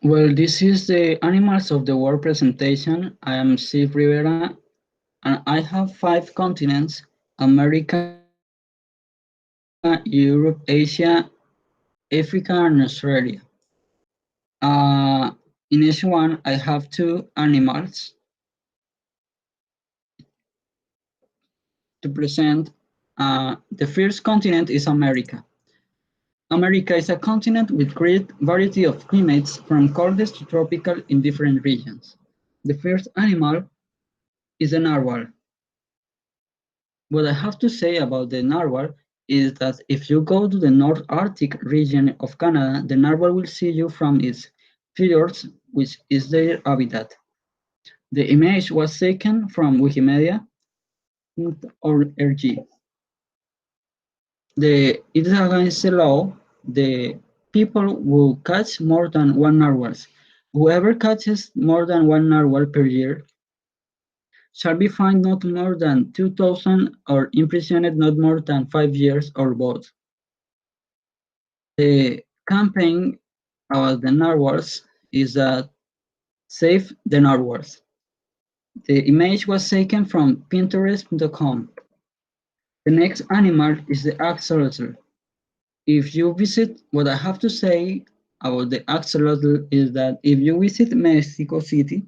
Well, this is the Animals of the World presentation. I am Steve Rivera, and I have 5 continents: America, Europe, Asia, Africa, and Australia. In each one, I have 2 animals to present. The first continent is America. America is a continent with great variety of climates, from coldest to tropical in different regions. The first animal is the narwhal. What I have to say about the narwhal is that if you go to the North Arctic region of Canada, the narwhal will see you from its fjords, which is their habitat. The image was taken from Wikimedia.org. It is against the law the people who catch more than one narwhal. Whoever catches more than one narwhal per year shall be fined not more than 2,000 or imprisoned not more than 5 years or both. The campaign about the narwhals is that save the narwhals. The image was taken from Pinterest.com. The next animal is the axolotl. If you visit, what I have to say about the axolotl is that if you visit Mexico City,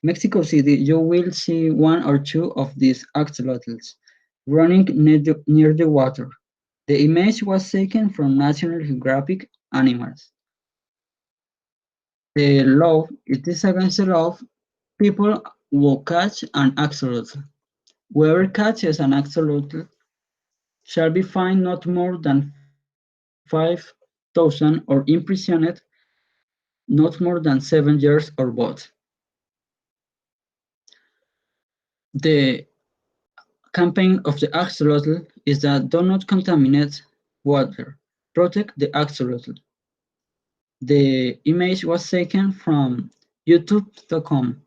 you will see one or two of these axolotls running near the water. The image was taken from National Geographic Animals. It is against the law. People will catch an axolotl. Whoever catches an axolotl shall be fined not more than 5,000 or imprisoned not more than 7 years or both. The campaign of the axolotl is that do not contaminate water. Protect the axolotl. The image was taken from YouTube.com.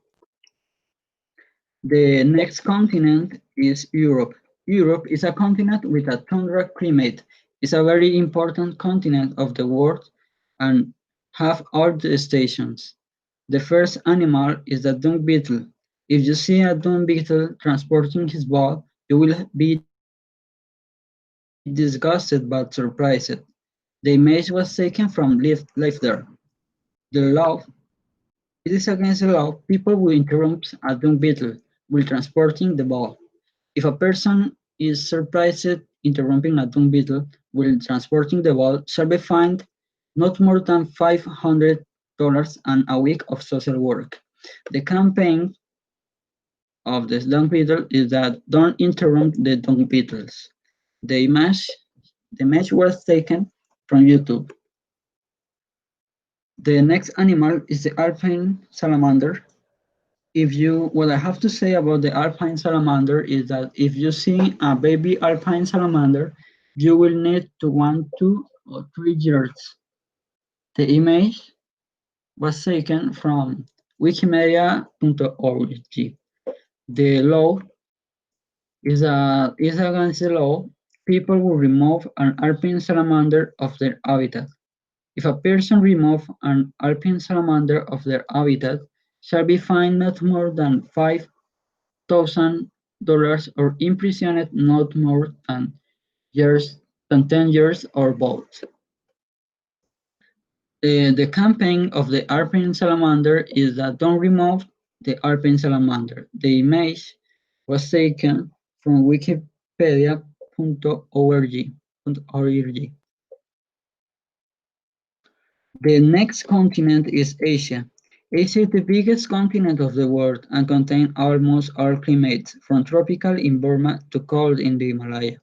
The next continent is Europe. Europe is a continent with a tundra climate. It's a very important continent of the world and have all the stations. The first animal is the dung beetle. If you see a dung beetle transporting his ball, you will be disgusted but surprised. The image was taken from Live There. The law It is against the law. People will interrupt a dung beetle while transporting the ball. If a person is surprised interrupting a dung beetle while transporting the ball, shall be fined not more than $500 and a week of social work. The campaign of the dung beetle is that don't interrupt the dung beetles. The image, the image was taken from YouTube. The next animal is the alpine salamander. What I have to say about the alpine salamander is that if you see a baby alpine salamander, you will need to 1, 2, or 3 years. The image was taken from Wikimedia.org. The law is against the law. People will remove an alpine salamander of their habitat. If a person remove an alpine salamander of their habitat, shall be fined not more than $5,000 or imprisoned not more than 10 years or both. The campaign of the Alpine salamander is that don't remove the Alpine salamander. The image was taken from Wikipedia.org. The next continent is Asia. Asia is the biggest continent of the world and contains almost all climates, from tropical in Burma to cold in the Himalaya.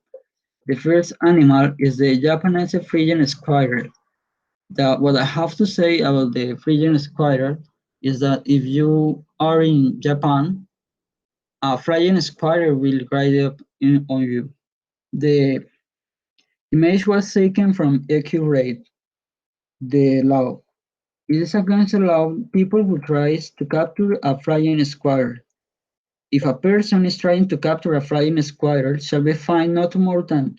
The first animal is the Japanese Phrygian squirrel. What I have to say about the Phrygian squirrel is that if you are in Japan, a Phrygian squirrel will ride up on you. The image was taken from Accurate. The law. It is against the law people who tries to capture a flying squirrel. If a person is trying to capture a flying squirrel, shall be fined not more than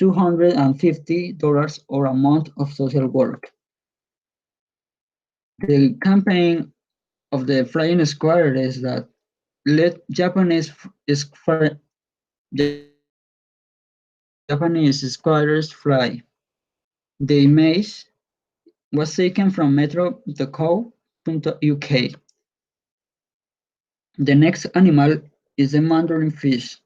$250 or a month of social work. The campaign of the flying squatter is that let Japanese squatters fly. The image was taken from metro.co.uk. The next animal is the mandarin fish.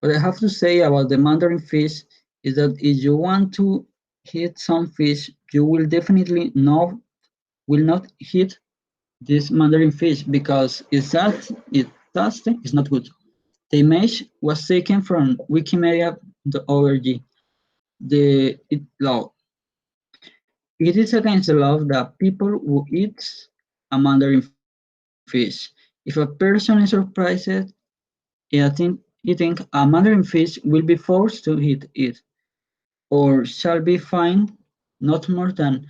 What I have to say about the mandarin fish is that if you want to hit some fish, you will definitely will not hit this mandarin fish because it's not good. The image was taken from Wikimedia.org. Law. It is against the law that people who eat a mandarin fish, if a person is surprised eating a mandarin fish, will be forced to eat it, or shall be fined not more than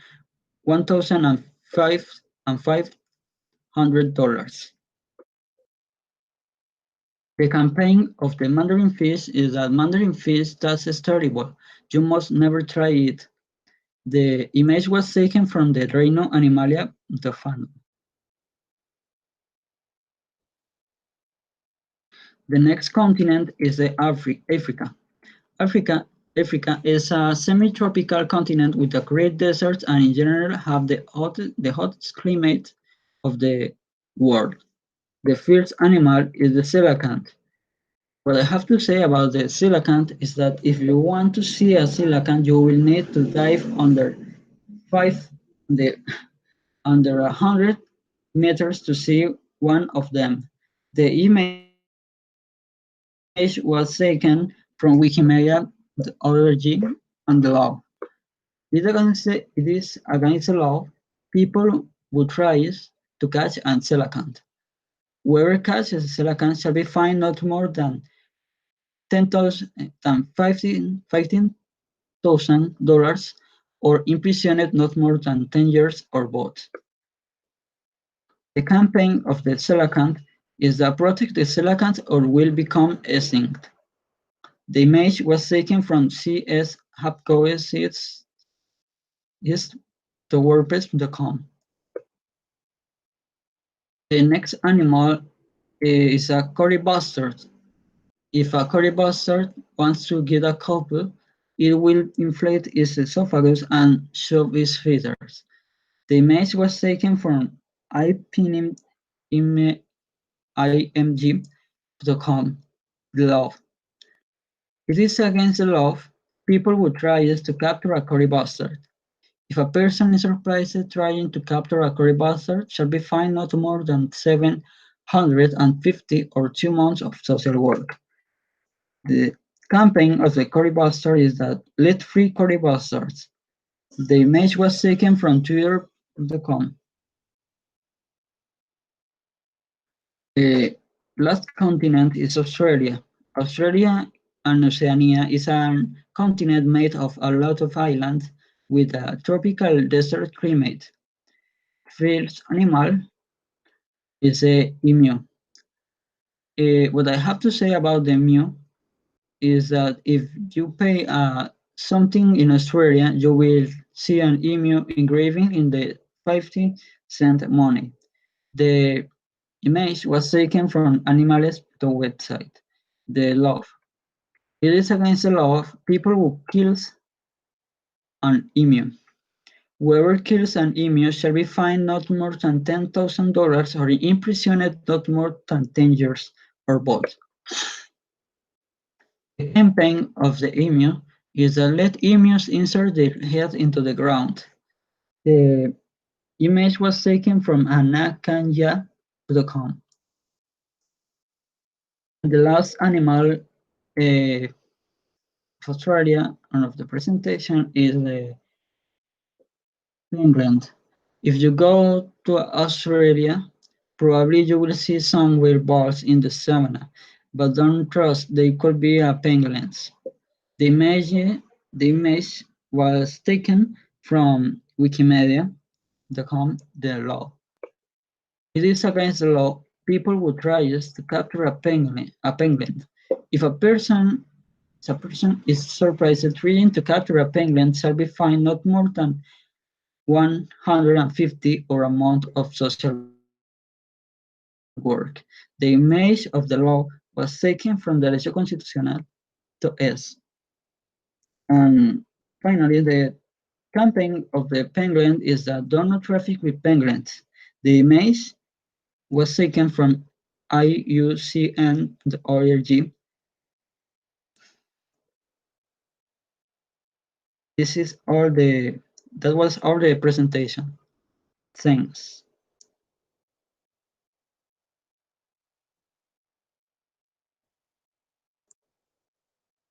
$1,500. The campaign of the mandarin fish is that mandarin fish tastes terrible. You must never try it. The image was taken from the Reino Animalia, the fandom. The next continent is Africa. Africa. Africa is a semi-tropical continent with a great deserts and in general have the hottest climate of the world. The first animal is the coelacanth. What I have to say about the coelacanth is that if you want to see a coelacanth, you will need to dive five the under 100 meters to see one of them. The image was taken from Wikimedia.org and the law. It is against the law people who tries to catch a coelacanth. Whoever catches a coelacanth shall be fined not more than $15,000 or imprisoned not more than 10 years or both. The campaign of the coelacanth is that protect the coelacanth or will become extinct. The image was taken from CS Hapco's to WordPress.com. The next animal is a curry bustard. If a curry bustard wants to get a couple, it will inflate its esophagus and shove its feathers. The image was taken from img.com. The law. It is against the law people who try to capture a curry bustard. If a person is surprised trying to capture a curry bustard, shall be fined not more than $750 or 2 months of social work. The campaign of the curry bustard is that let free curry bustards. The image was taken from Twitter.com. The last continent is Australia. Australia and Oceania is a continent made of a lot of islands with a tropical desert climate. First animal is a emu. What I have to say about the emu is that if you pay something in Australia, you will see an emu engraving in the 50-cent money. The image was taken from Animales, the website. The law. It is against the law of people who kills an emu. Whoever kills an emu shall be fined not more than $10,000 or imprisoned not more than 10 years or both. The campaign of the emu is that let emus insert their head into the ground. The image was taken from anakanya.com. The last animal of Australia and of the presentation is the penguin. If you go to Australia, probably you will see some weird balls in the savanna, but don't trust, they could be penguins. The image was taken from Wikimedia.com, the law. It is against the law people who tries to capture a penguin. If a person is surprised trying to capture a penguin, shall be fined not more than 150 or amount of social work. The image of the law was taken from Derecho Constitucional to S. And finally, the campaign of the penguin is that do not traffic with penguins. The image was taken from IUCN, the ORG. This is all the that was all the presentation. Thanks.